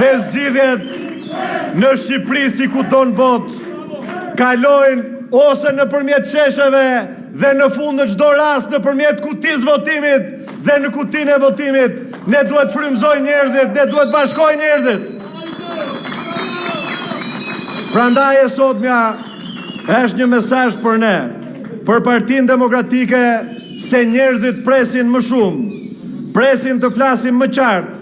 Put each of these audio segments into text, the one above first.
dhe zgjidhjet në Shqipëri si kudo në botë kalojnë ose nëpërmjet qesheve dhe në fund në çdo rast nëpërmjet kutisë votimit dhe në kutinë e votimit ne duhet frymëzojmë njerëzit, ne duhet bashkojmë njerëzit. Prandaj e sotmja është një mesazh për ne, për Partinë Demokratike, se njerëzit presin më shumë, presin të flasim më qartë,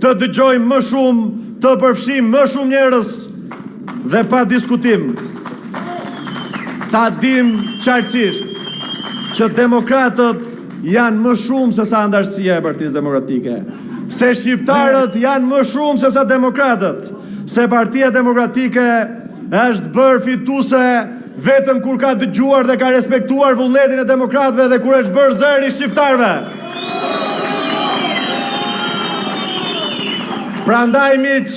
të dëgjojmë më shumë, të përfshim më shumë njerëz dhe pa diskutim. Ta dim qartësisht që demokratët janë më shumë se sa antarësia e Partisë Demokratike, se shqiptarët janë më shumë se sa demokratët, se Partia Demokratike është bërë fituese vetëm kur ka dëgjuar dhe ka respektuar vullnetin e demokratëve dhe kur është bërë zëri shqiptarëve. Prandaj miq,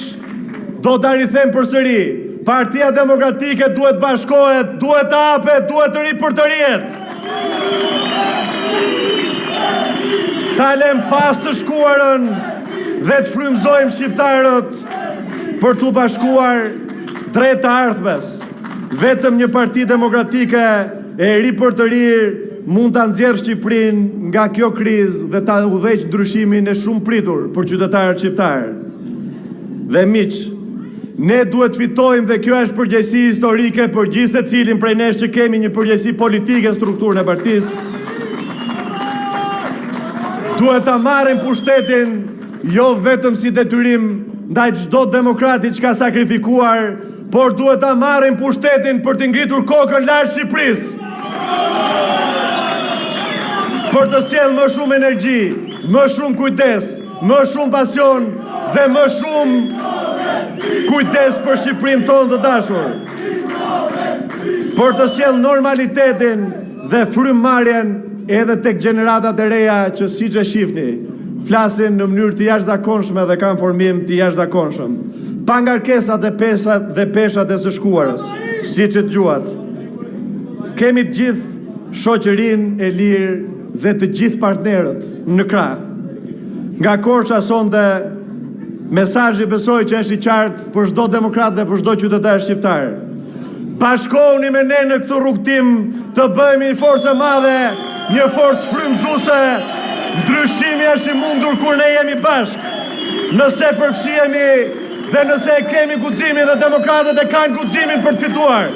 do ta rithem përsëri, Partia Demokratike duhet bashkohet, duhet të hapet, duhet të ripërtërihet. Ta lëm pas të shkuarën dhe të frymëzojmë shqiptarët për t'u bashkuar drejt të ardhmes. Vetëm një Parti Demokratike e ripërtërir mund ta nxjerrë Shqipërinë nga kjo krizë dhe ta udhëheqë ndryshimin e shumë pritur për qytetarët shqiptarë. Dhe miq, ne duhet fitojmë dhe kjo është përgjegjësi historike për gjithë secilin prej nesh që kemi një përgjegjësi politike në strukturën e partisë. Duhet ta marrim pushtetin jo vetëm si detyrim ndaj çdo demokrati që ka sakrifikuar, por duhet ta marrim pushtetin për të ngritur kokën lart Shqipërisë. Për të sjellë më shumë energji, më shumë kujdes, më shumë pasion dhe më shumë kujdes për Shqipërinë tonë të dashur. Për të sjellë normalitetin dhe frymëmarrjen edhe tek gjeneratat e reja që siç e shihni, flasin në mënyrë të jashtëzakonshme dhe kanë formim të jashtëzakonshëm, pa ngarkesat dhe peshat e së shkuarës, siç e dëgjuat. Kemi të gjithë shoqërinë e lirë dhe të gjithë partnerët në krah. Nga Korça sonte mesazhi besoj që është i qartë për çdo demokrat dhe për çdo qytetar shqiptar. Bashkohuni me ne në këtë rrugtim të bëhemi një forcë e madhe, një forcë frymëzuese. Ndryshimi është i mundur kur ne jemi bashkë. Nëse përfshihemi dhe nëse e kemi guximin dhe demokratët e kanë guximin për të fituar.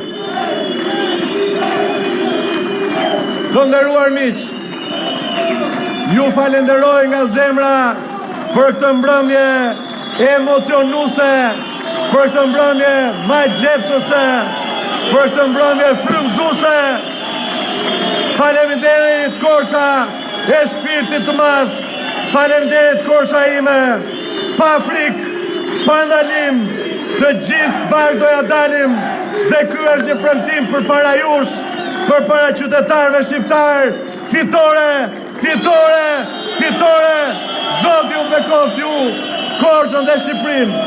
Të nderuar miq, ju falenderoj nga zemra për këtë mbrëmje emocionuese, për këtë mbrëmje majgjepsëse, për këtë mbrëmje frymëzuese. Faleminderit Korça e shpirtit të madh, faleminderit Korça ime, pa frikë, pa ndalim, të gjithë bashkë do ja dalim dhe ky është një premtim përpara jush, përpara qytetarëve shqiptar. Fitore, fitore, fitore, Zoti ju bekoft ju, Korçën dhe Shqipërinë.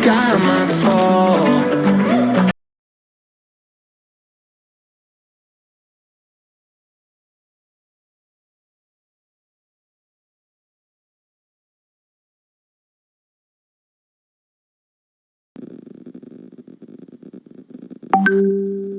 Sky might fall. Thank